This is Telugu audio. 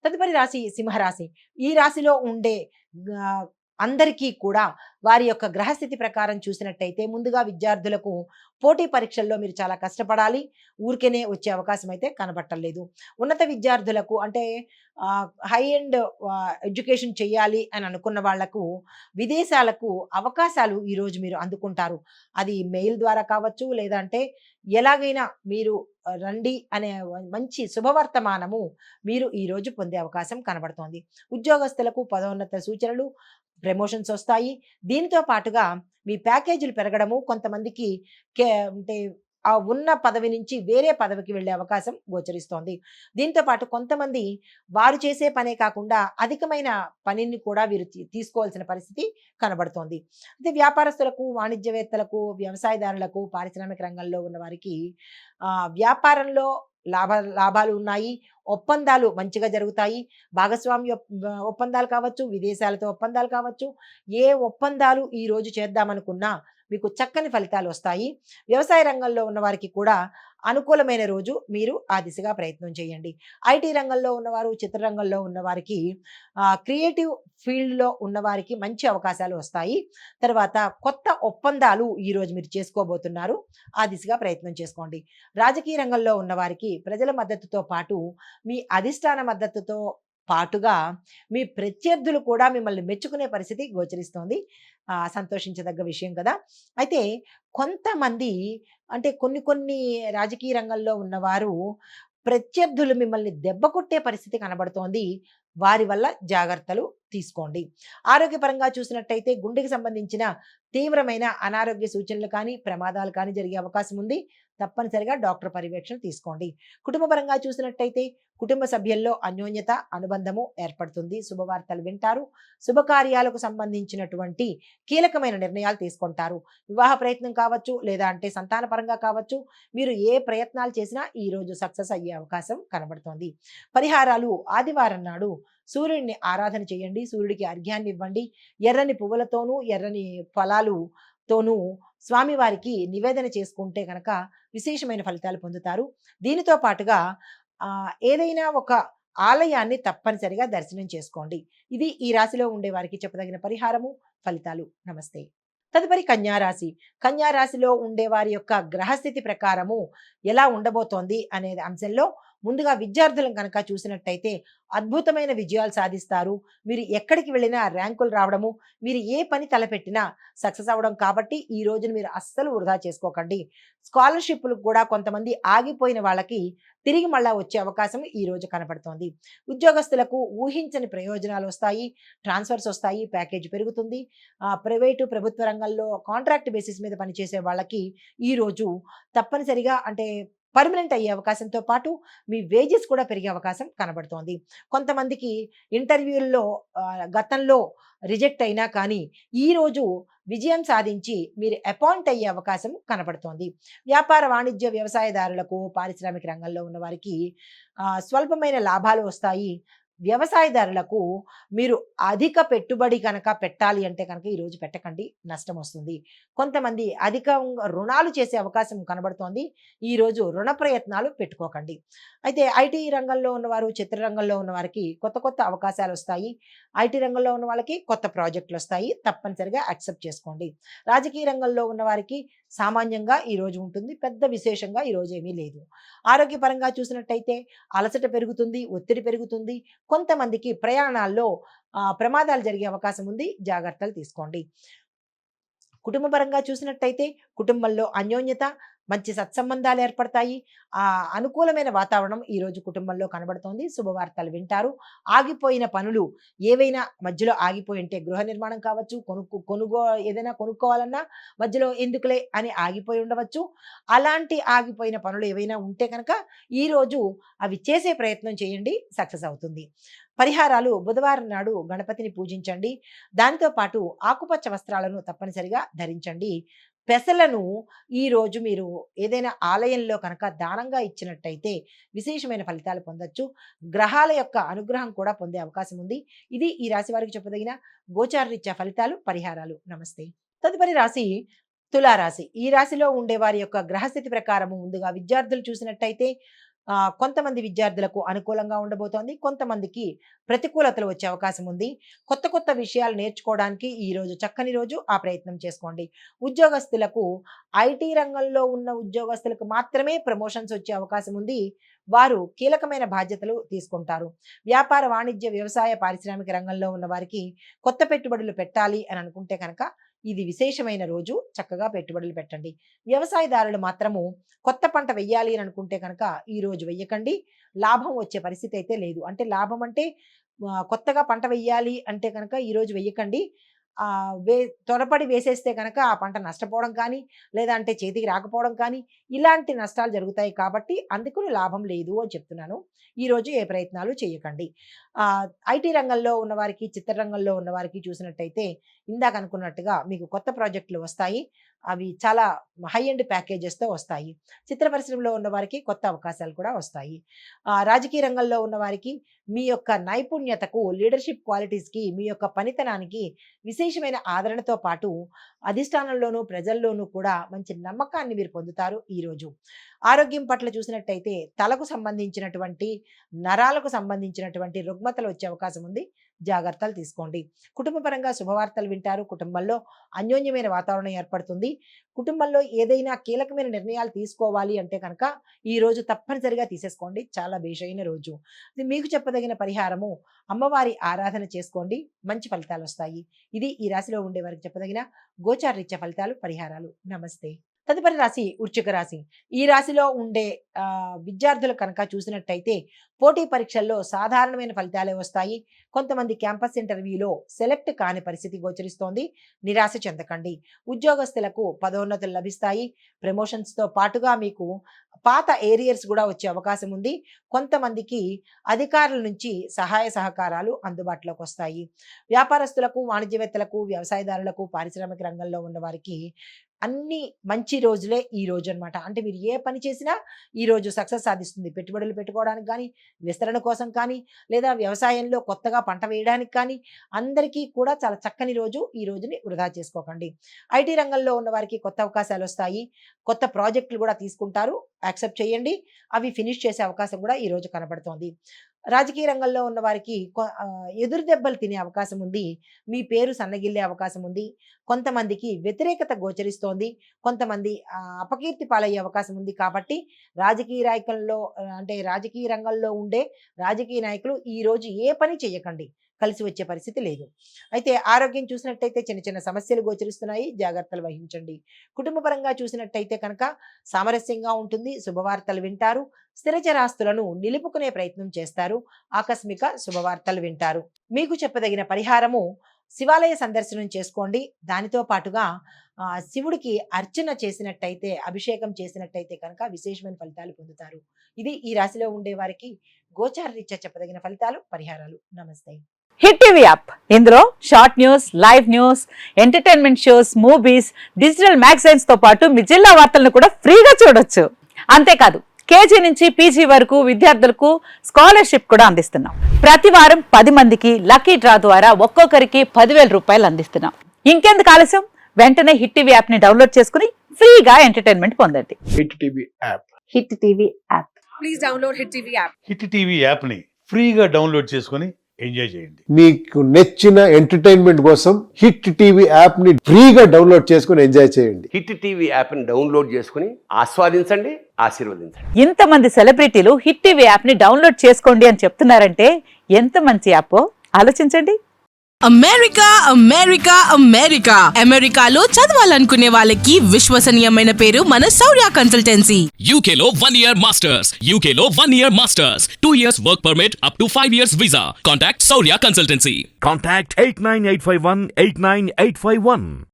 తదుపరి రాశి సింహరాశి. ఈ రాశిలో ఉండే ఆహ్, అందరికీ కూడా వారి యొక్క గ్రహస్థితి ప్రకారం చూసినట్టయితే ముందుగా విద్యార్థులకు పోటీ పరీక్షల్లో మీరు చాలా కష్టపడాలి. ఊరికేనే వచ్చే అవకాశం అయితే కనబడట్లేదు. ఉన్నత విద్యార్థులకు అంటే హై ఎండ్ ఎడ్యుకేషన్ చేయాలి అని అనుకున్న వాళ్లకు విదేశాలకు అవకాశాలు ఈరోజు మీరు అందుకుంటారు. అది మెయిల్ ద్వారా కావచ్చు, లేదంటే ఎలాగైనా మీరు రండి అనే మంచి శుభవర్తమానము మీరు ఈరోజు పొందే అవకాశం కనబడుతోంది. ఉద్యోగస్తులకు పదోన్నత సూచనలు, ప్రమోషన్స్ వస్తాయి. దీనితో పాటుగా మీ ప్యాకేజీలు పెరగడము, కొంతమందికి అంటే ఆ ఉన్న పదవి నుంచి వేరే పదవికి వెళ్ళే అవకాశం గోచరిస్తోంది. దీంతో పాటు కొంతమంది వారు చేసే పనే కాకుండా అధికమైన పనిని కూడా వీరు తీసుకోవాల్సిన పరిస్థితి కనబడుతోంది. అయితే వ్యాపారస్తులకు, వాణిజ్యవేత్తలకు, వ్యవసాయదారులకు, పారిశ్రామిక రంగంలో ఉన్న వారికి వ్యాపారంలో లాభాలు ఉన్నాయి. ఒప్పందాలు మంచిగా జరుగుతాయి. భాగస్వామ్య ఒప్పందాలు కావచ్చు, విదేశాలతో ఒప్పందాలు కావచ్చు. ఏ ఒప్పందాలు ఈరోజు చేద్దామనుకున్నా మీకు చక్కని ఫలితాలు వస్తాయి. వ్యవసాయ రంగంలో ఉన్న వారికి కూడా అనుకూలమైన రోజు. మీరు ఆ దిశగా ప్రయత్నం చేయండి. ఐటీ రంగంలో ఉన్నవారు, చిత్రరంగంలో ఉన్నవారికి, క్రియేటివ్ ఫీల్డ్‌లో ఉన్నవారికి మంచి అవకాశాలు వస్తాయి. తర్వాత కొత్త ఒప్పందాలు ఈరోజు మీరు చేసుకోబోతున్నారు. ఆ దిశగా ప్రయత్నం చేసుకోండి. రాజకీయ రంగంలో ఉన్నవారికి ప్రజల మద్దతుతో పాటు మీ అధిష్టాన మద్దతుతో పాటుగా మీ ప్రత్యర్థులు కూడా మిమ్మల్ని మెచ్చుకునే పరిస్థితి గోచరిస్తోంది. సంతోషించదగ్గ విషయం కదా! అయితే కొంతమంది అంటే కొన్ని కొన్ని రాజకీయ రంగంలో ఉన్నవారు ప్రత్యర్థులు మిమ్మల్ని దెబ్బ కొట్టే పరిస్థితి కనబడుతోంది. వారి వల్ల జాగ్రత్తలు తీసుకోండి. ఆరోగ్యపరంగా చూసినట్టయితే గుండెకి సంబంధించిన తీవ్రమైన అనారోగ్య సూచనలు కానీ, ప్రమాదాలు కానీ జరిగే అవకాశం ఉంది. తప్పనిసరిగా డాక్టర్ పర్యవేక్షణ తీసుకోండి. కుటుంబపరంగా చూసినట్టయితే కుటుంబ సభ్యుల్లో అన్యోన్యత, అనుబంధము ఏర్పడుతుంది. శుభవార్తలు వింటారు. శుభకార్యాలకు సంబంధించినటువంటి కీలకమైన నిర్ణయాలు తీసుకుంటారు. వివాహ ప్రయత్నం కావచ్చు, లేదా అంటే సంతాన పరంగా కావచ్చు. మీరు ఏ ప్రయత్నాలు చేసినా ఈరోజు సక్సెస్ అయ్యే అవకాశం కనబడుతోంది. పరిహారాలు ఆదివారం నాడు సూర్యుడిని ఆరాధన చేయండి. సూర్యుడికి అర్ఘ్యాన్ని ఇవ్వండి. ఎర్రని పువ్వులతోనూ, ఎర్రని ఫలాలుతోనూ స్వామివారికి నివేదన చేసుకుంటే కనుక విశేషమైన ఫలితాలు పొందుతారు. దీనితో పాటుగా ఏదైనా ఒక ఆలయాన్ని తప్పనిసరిగా దర్శనం చేసుకోండి. ఇది ఈ రాశిలో ఉండే వారికి చెప్పదగిన పరిహారము, ఫలితాలు. నమస్తే. తదుపరి కన్యారాశి. కన్యారాశిలో ఉండే వారి యొక్క గ్రహస్థితి ప్రకారము ఎలా ఉండబోతోంది అనే అంశంలో ముందుగా విద్యార్థులను కనుక చూసినట్టయితే అద్భుతమైన విజయాలు సాధిస్తారు. మీరు ఎక్కడికి వెళ్ళినా ర్యాంకులు రావడము, మీరు ఏ పని తలపెట్టినా సక్సెస్ అవ్వడం. కాబట్టి ఈ రోజును మీరు అస్సలు వృధా చేసుకోకండి. స్కాలర్షిప్‌లు కూడా కొంతమంది ఆగిపోయిన వాళ్ళకి తిరిగి మళ్ళా వచ్చే అవకాశం ఈ రోజు కనపడుతోంది. ఉద్యోగస్తులకు ఊహించని ప్రయోజనాలు వస్తాయి. ట్రాన్స్ఫర్స్ వస్తాయి. ప్యాకేజ్ పెరుగుతుంది. ప్రైవేటు, ప్రభుత్వ రంగంలో కాంట్రాక్ట్ బేసిస్ మీద పనిచేసే వాళ్ళకి ఈరోజు తప్పనిసరిగా అంటే పర్మనెంట్ అయ్యే అవకాశంతో పాటు మీ వేజెస్ కూడా పెరిగే అవకాశం కనబడుతోంది. కొంతమందికి ఇంటర్వ్యూల్లో గతంలో రిజెక్ట్ అయినా కానీ ఈరోజు విజయం సాధించి మీరు అపాయింట్ అయ్యే అవకాశం కనబడుతోంది. వ్యాపార, వాణిజ్య, వ్యవసాయదారులకు, పారిశ్రామిక రంగంలో ఉన్న వారికి స్వల్పమైన లాభాలు వస్తాయి. వ్యవసాయదారులకు మీరు అధిక పెట్టుబడి కనుక పెట్టాలి అంటే కనుక ఈరోజు పెట్టకండి, నష్టం వస్తుంది. కొంతమంది అధికంగా రుణాలు చేసే అవకాశం కనబడుతోంది. ఈరోజు రుణ ప్రయత్నాలు పెట్టుకోకండి. అయితే ఐటీ రంగంలో ఉన్నవారు, చిత్రరంగంలో ఉన్న వారికి కొత్త కొత్త అవకాశాలు వస్తాయి. ఐటీ రంగంలో ఉన్న వాళ్ళకి కొత్త ప్రాజెక్టులు వస్తాయి. తప్పనిసరిగా యాక్సెప్ట్ చేసుకోండి. రాజకీయ రంగంలో ఉన్న వారికి సామాన్యంగా ఈరోజు ఉంటుంది. పెద్ద విశేషంగా ఈరోజు ఏమీ లేదు. ఆరోగ్యపరంగా చూసినట్టయితే అలసట పెరుగుతుంది, ఒత్తిడి పెరుగుతుంది. కొంతమందికి ప్రయాణాల్లో ప్రమాదాలు జరిగే అవకాశం ఉంది. జాగ్రత్తలు తీసుకోండి. కుటుంబ పరంగా చూసినట్టయితే కుటుంబంలో అన్యోన్యత, మంచి సత్సంబంధాలు ఏర్పడతాయి. అనుకూలమైన వాతావరణం ఈరోజు కుటుంబంలో కనబడుతోంది. శుభవార్తలు వింటారు. ఆగిపోయిన పనులు ఏవైనా మధ్యలో ఆగిపోయి ఉంటే గృహ నిర్మాణం కావచ్చు, ఏదైనా కొనుక్కోవాలన్నా మధ్యలో ఎందుకులే అని ఆగిపోయి ఉండవచ్చు. అలాంటి ఆగిపోయిన పనులు ఏవైనా ఉంటే కనుక ఈరోజు అవి చేసే ప్రయత్నం చేయండి, సక్సెస్ అవుతుంది. పరిహారాలు బుధవారం నాడు గణపతిని పూజించండి. దానితో పాటు ఆకుపచ్చ వస్త్రాలను తప్పనిసరిగా ధరించండి. పెసలను ఈరోజు మీరు ఏదైనా ఆలయంలో కనుక దానంగా ఇచ్చినట్టయితే విశేషమైన ఫలితాలు పొందొచ్చు. గ్రహాల యొక్క అనుగ్రహం కూడా పొందే అవకాశం ఉంది. ఇది ఈ రాశి వారికి చెప్పదగిన గోచారరీత్యా ఫలితాలు, పరిహారాలు. నమస్తే. తదుపరి రాశి తులారాశి. ఈ రాశిలో ఉండే వారి యొక్క గ్రహస్థితి ప్రకారము ముందుగా విద్యార్థులు చూసినట్టయితే కొంతమంది విద్యార్థులకు అనుకూలంగా ఉండబోతోంది. కొంతమందికి ప్రతికూలతలు వచ్చే అవకాశం ఉంది. కొత్త కొత్త విషయాలు నేర్చుకోవడానికి ఈ రోజు చక్కని రోజు. ఆ ప్రయత్నం చేసుకోండి. ఉద్యోగస్తులకు ఐటీ రంగంలో ఉన్న ఉద్యోగస్తులకు మాత్రమే ప్రమోషన్స్ వచ్చే అవకాశం ఉంది. వారు కీలకమైన బాధ్యతలు తీసుకుంటారు. వ్యాపార, వాణిజ్య, వ్యవసాయ, పారిశ్రామిక రంగంలో ఉన్న వారికి కొత్త పెట్టుబడులు పెట్టాలి అని అనుకుంటే కనుక ఇది విశేషమైన రోజు. చక్కగా పెట్టుబడులు పెట్టండి. వ్యవసాయదారులు మాత్రము కొత్త పంట వెయ్యాలి అని అనుకుంటే కనుక ఈ రోజు వెయ్యకండి. లాభం వచ్చే పరిస్థితి అయితే లేదు. అంటే లాభం అంటే కొత్తగా పంట వెయ్యాలి అంటే కనుక ఈ రోజు వెయ్యకండి. త్వరపడి వేసేస్తే కనుక ఆ పంట నష్టపోవడం కానీ, లేదా అంటే చేతికి రాకపోవడం కానీ, ఇలాంటి నష్టాలు జరుగుతాయి. కాబట్టి అందుకు లాభం లేదు అని చెప్తున్నాను. ఈరోజు ఏ ప్రయత్నాలు చేయకండి. ఐటీ రంగంలో ఉన్నవారికి, చిత్రరంగంలో ఉన్నవారికి చూసినట్టయితే ఇందాక అనుకున్నట్టుగా మీకు కొత్త ప్రాజెక్టులు వస్తాయి. అవి చాలా హై ఎండ్ ప్యాకేజెస్తో వస్తాయి. చిత్ర పరిశ్రమలో ఉన్నవారికి కొత్త అవకాశాలు కూడా వస్తాయి. రాజకీయ రంగంలో ఉన్నవారికి మీ యొక్క నైపుణ్యతకు, లీడర్షిప్ క్వాలిటీస్కి, మీ యొక్క పనితనానికి విశేషమైన ఆదరణతో పాటు అధిష్టానంలోనూ, ప్రజల్లోనూ కూడా మంచి నమ్మకాన్ని మీరు పొందుతారు ఈరోజు. ఆరోగ్యం పట్ల చూసినట్టయితే తలకు సంబంధించినటువంటి, నరాలకు సంబంధించినటువంటి రుగ్మతలు వచ్చే అవకాశం ఉంది. జాగ్రత్తలు తీసుకోండి. కుటుంబ పరంగా శుభవార్తలు వింటారు. కుటుంబంలో అన్యోన్యమైన వాతావరణం ఏర్పడుతుంది. కుటుంబంలో ఏదైనా కీలకమైన నిర్ణయాలు తీసుకోవాలి అంటే కనుక ఈ రోజు తప్పనిసరిగా తీసేసుకోండి. చాలా బేషైన రోజు. మీకు చెప్పదగిన పరిహారము, అమ్మవారి ఆరాధన చేసుకోండి. మంచి ఫలితాలు వస్తాయి. ఇది ఈ రాశిలో ఉండే వారికి చెప్పదగిన గోచారరీత్యా ఫలితాలు, పరిహారాలు. నమస్తే. తదుపరి రాశి వృశ్చిక రాశి. ఈ రాశిలో ఉండే విద్యార్థులు కనుక చూసినట్టయితే పోటీ పరీక్షల్లో సాధారణమైన ఫలితాలే వస్తాయి. కొంతమంది క్యాంపస్ ఇంటర్వ్యూలో సెలెక్ట్ కాని పరిస్థితి గోచరిస్తోంది. నిరాశ చెందకండి. ఉద్యోగస్తులకు పదోన్నతులు లభిస్తాయి. ప్రమోషన్స్తో పాటుగా మీకు పాత ఏరియర్స్ కూడా వచ్చే అవకాశం ఉంది. కొంతమందికి అధికారుల నుంచి సహాయ సహకారాలు అందుబాటులోకి వస్తాయి. వ్యాపారస్తులకు, వాణిజ్యవేత్తలకు, వ్యవసాయదారులకు, పారిశ్రామిక రంగంలో ఉన్న వారికి అన్ని మంచి రోజులే ఈ రోజు అనమాట. అంటే మీరు ఏ పని చేసినా ఈ రోజు సక్సెస్ సాధిస్తుంది. పెట్టుబడులు పెట్టుకోవడానికి కానీ, విస్తరణ కోసం కానీ, లేదా వ్యవసాయంలో కొత్తగా పంట వేయడానికి కానీ అందరికీ కూడా చాలా చక్కని రోజు. ఈ రోజుని వృధా చేసుకోకండి. ఐటీ రంగంలో ఉన్న వారికి కొత్త అవకాశాలు వస్తాయి. కొత్త ప్రాజెక్టులు కూడా తీసుకుంటారు. యాక్సెప్ట్ చేయండి. అవి ఫినిష్ చేసే అవకాశం కూడా ఈ రోజు కనబడుతోంది. రాజకీయ రంగంలో ఉన్న వారికి ఎదురు దెబ్బలు తినే అవకాశం ఉంది. మీ పేరు సన్నగిల్లే అవకాశం ఉంది. కొంతమందికి వ్యతిరేకత గోచరిస్తోంది. కొంతమంది అపకీర్తి పాలయ్యే అవకాశం ఉంది. కాబట్టి రాజకీయ రంగంలో ఉండే రాజకీయ నాయకులు ఈ రోజు ఏ పని చేయకండి. కలిసి వచ్చే పరిస్థితి లేదు. అయితే ఆరోగ్యం చూసినట్టయితే చిన్న చిన్న సమస్యలు గోచరిస్తున్నాయి. జాగ్రత్తలు వహించండి. కుటుంబ పరంగా చూసినట్టయితే కనుక సామరస్యంగా ఉంటుంది. శుభవార్తలు వింటారు. స్థిరచరాస్తులను నిలుపుకునే ప్రయత్నం చేస్తారు. ఆకస్మిక శుభవార్తలు వింటారు. మీకు చెప్పదగిన పరిహారము, శివాలయ సందర్శనం చేసుకోండి. దానితో పాటుగా శివుడికి అర్చన చేసినట్టయితే, అభిషేకం చేసినట్టయితే కనుక విశేషమైన ఫలితాలు పొందుతారు. ఇది ఈ రాశిలో ఉండే వారికి గోచార రీత్యా చెప్పదగిన ఫలితాలు, పరిహారాలు. నమస్తే. హిట్ టీవీ యాప్, ఇందులో short news, live news, entertainment shows, movies, digital magazines తో పాటు మీ జిల్లా వార్తలను కూడా ఫ్రీగా చూడొచ్చు. అంతేకాదు కేజీ నుంచి పీజీ వరకు విద్యార్థులకు స్కాలర్షిప్ కూడా అందిస్తున్నాం. ప్రతి వారం 10 మందికి లక్కీ డ్రా ద్వారా ఒక్కొక్కరికి 10,000 రూపాయలు అందిస్తున్నాం. ఇంకెందుకు ఆలస్యం, వెంటనే హిట్ టీవీ యాప్ ని డౌన్లోడ్ చేసుకుని ఫ్రీగా ఎంటర్టైన్మెంట్ పొందండి. Hit TV app. Hit TV app. Please download hit TV app. Hit TV app ని ఫ్రీగా డౌన్లోడ్ చేసుకుని ఎంజాయ్ చేయండి. మీకు నచ్చిన ఎంటర్టైన్మెంట్ కోసం హిట్ టీవీ యాప్ ని ఫ్రీగా డౌన్లోడ్ చేసుకుని ఎంజాయ్ చేయండి. హిట్ టీవీ యాప్ ని డౌన్లోడ్ చేసుకుని ఆస్వాదించండి, ఆశీర్వదించండి. ఇంతమంది సెలబ్రిటీలు హిట్ టీవీ యాప్ ని డౌన్లోడ్ చేసుకోండి అని చెప్తున్నారంటే ఎంత మంచి యాప్ ఆలోచించండి. అమెరికా అమెరికా అమెరికా అమెరికాలో చదవాలనుకునే వాళ్ళకి విశ్వసనీయమైన పేరు మన శౌర్య కన్సల్టెన్సీ. UK లో 1 year masters. UK లో 1 year masters. 2 years work permit up to 5 years visa. Contact Saurya Consultancy. Contact 89851 89851.